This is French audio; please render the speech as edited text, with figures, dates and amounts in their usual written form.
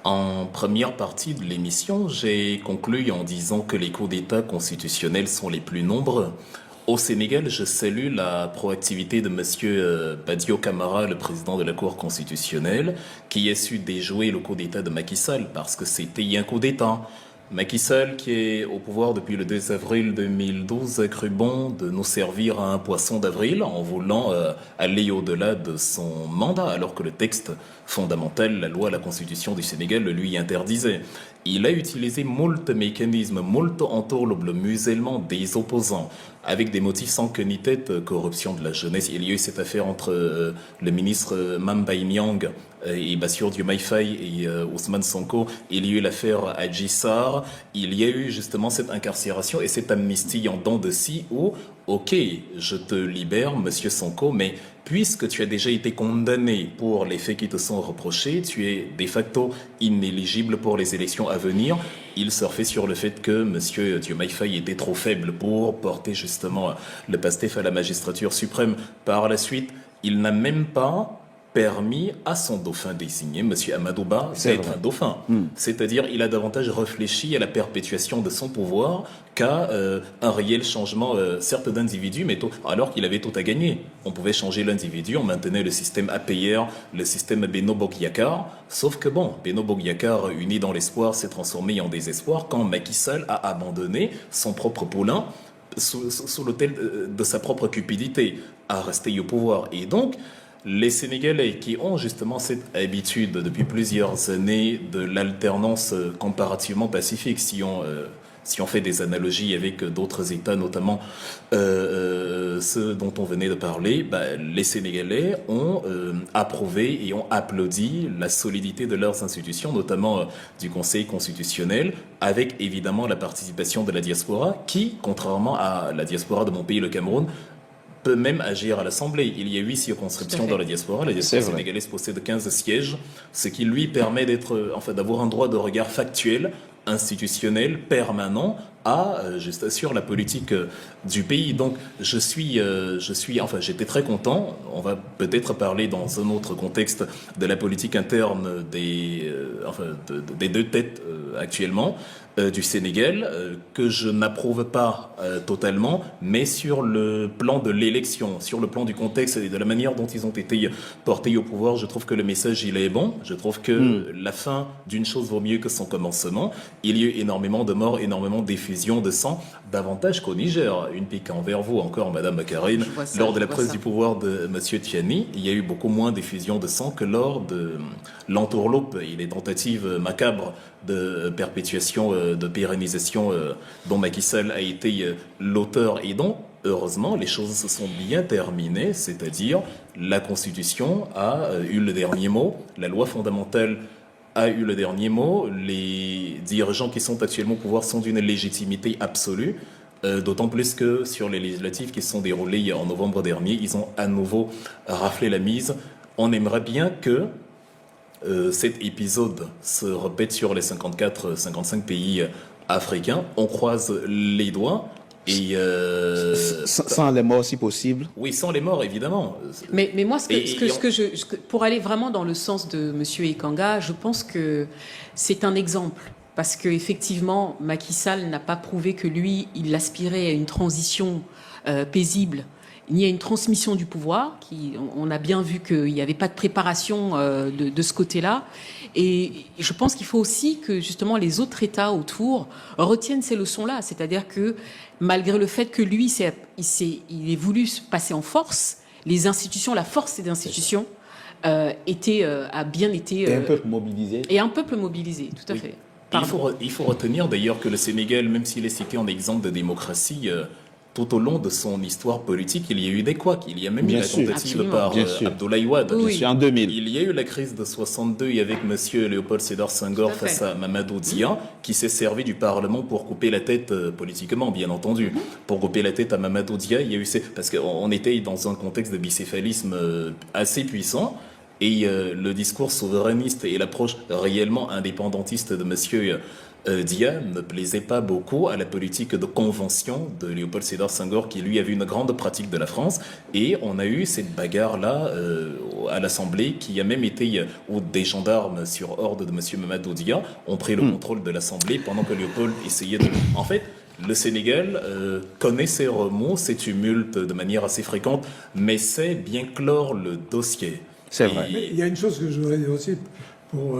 En première partie de l'émission, j'ai conclu en disant que les coups d'État constitutionnels sont les plus nombreux. Au Sénégal, je salue la proactivité de Monsieur Badio Camara, le président de la Cour constitutionnelle, qui a su déjouer le coup d'État de Macky Sall, parce que c'était un coup d'État. Macky Sall, qui est au pouvoir depuis le 2 avril 2012, a cru bon de nous servir à un poisson d'avril en voulant aller au-delà de son mandat, alors que le texte fondamental, la loi, la constitution du Sénégal, le lui interdisait. Il a utilisé moult mécanismes, moult entourloupes, le musellement des opposants, avec des motifs sans queue ni tête, corruption de la jeunesse. Il y a eu cette affaire entre le ministre Mambay Niang et Bassirou Diomaye Faye et Ousmane Sonko. Il y a eu l'affaire Adji Sarr. Il y a eu justement cette incarcération et cette amnistie en dents de scie où, ok, je te libère, monsieur Sonko, mais puisque tu as déjà été condamné pour les faits qui te sont reprochés, tu es de facto inéligible pour les élections à venir. Il surfait sur le fait que monsieur Diomaye Faye était trop faible pour porter justement le PASTEF à la magistrature suprême. Par la suite, il n'a même pas permis à son dauphin désigné, M. Amadouba, d'être un dauphin. C'est-à-dire, il a davantage réfléchi à la perpétuation de son pouvoir qu'à un réel changement, certes d'individu, mais alors qu'il avait tout à gagner. On pouvait changer l'individu, on maintenait le système APR, le système Beno Bokuyakar, sauf que bon, Beno Bokuyakar, uni dans l'espoir, s'est transformé en désespoir quand Macky Sall a abandonné son propre poulain sous l'autel de sa propre cupidité, à rester au pouvoir. Et donc, les Sénégalais qui ont justement cette habitude depuis plusieurs années de l'alternance comparativement pacifique, si on fait des analogies avec d'autres États, notamment ceux dont on venait de parler, les Sénégalais ont approuvé et ont applaudi la solidité de leurs institutions, notamment du Conseil constitutionnel, avec évidemment la participation de la diaspora, qui, contrairement à la diaspora de mon pays, le Cameroun, peut même agir à l'Assemblée. Il y a 8 circonscriptions dans la diaspora. La diaspora sénégalaise possède 15 sièges, ce qui lui permet d'avoir un droit de regard factuel, institutionnel, permanent sur la politique du pays. Donc, j'étais très content. On va peut-être parler dans un autre contexte de la politique interne des deux têtes actuellement du Sénégal, que je n'approuve pas totalement, mais sur le plan de l'élection, sur le plan du contexte et de la manière dont ils ont été portés au pouvoir, je trouve que le message, il est bon. Je trouve que la fin d'une chose vaut mieux que son commencement. Il y a eu énormément de morts, énormément d'effusions de sang, davantage qu'au Niger. Une pique envers vous encore, Madame Karine. Lors de la prise du pouvoir de Monsieur Tiani, il y a eu beaucoup moins d'effusions de sang que lors de l'entourloupe et les tentatives macabres de perpétuation, de pérennisation dont Macky Sall a été l'auteur. Et donc, heureusement, les choses se sont bien terminées, c'est-à-dire la Constitution a eu le dernier mot, la loi fondamentale a eu le dernier mot, les dirigeants qui sont actuellement au pouvoir sont d'une légitimité absolue, d'autant plus que sur les législatives qui se sont déroulées en novembre dernier, ils ont à nouveau raflé la mise. On aimerait bien que cet épisode se répète sur les 54-55 pays africains. On croise les doigts. Et sans les morts si possible. Oui, sans les morts, évidemment. Mais moi, pour aller vraiment dans le sens de M. Ekanga, je pense que c'est un exemple. Parce qu'effectivement, Macky Sall n'a pas prouvé que lui, il aspirait à une transition paisible, ni à une transmission du pouvoir. On a bien vu qu'il n'y avait pas de préparation de ce côté-là. Et je pense qu'il faut aussi que justement les autres États autour retiennent ces leçons-là. C'est-à-dire que malgré le fait que lui, il ait voulu passer en force, les institutions, la force des institutions a bien été... Et un peuple mobilisé. Et un peuple mobilisé, tout à fait. Il faut retenir d'ailleurs que le Sénégal, même s'il est cité en exemple de démocratie, tout au long de son histoire politique, il y a eu des couacs. Il y a même eu la tentative par Abdoulaye Wade. Oui. En 2000. Il y a eu la crise de 62 avec M. Léopold Sédar Senghor face à Mamadou Dia, qui s'est servi du Parlement pour couper la tête, politiquement bien entendu, pour couper la tête à Mamadou Dia. Il y a eu parce qu'on était dans un contexte de bicéphalisme assez puissant. Et le discours souverainiste et l'approche réellement indépendantiste de monsieur Dia ne plaisait pas beaucoup à la politique de convention de Léopold Sédar Senghor, qui lui avait une grande pratique de la France. Et on a eu cette bagarre-là à l'Assemblée, qui a même été où des gendarmes sur ordre de monsieur Mamadou Dia ont pris le contrôle de l'Assemblée pendant que Léopold essayait de... En fait, le Sénégal connaît ses remous, ses tumultes de manière assez fréquente, mais sait bien clore le dossier. C'est vrai. Mais il y a une chose que je voudrais dire aussi pour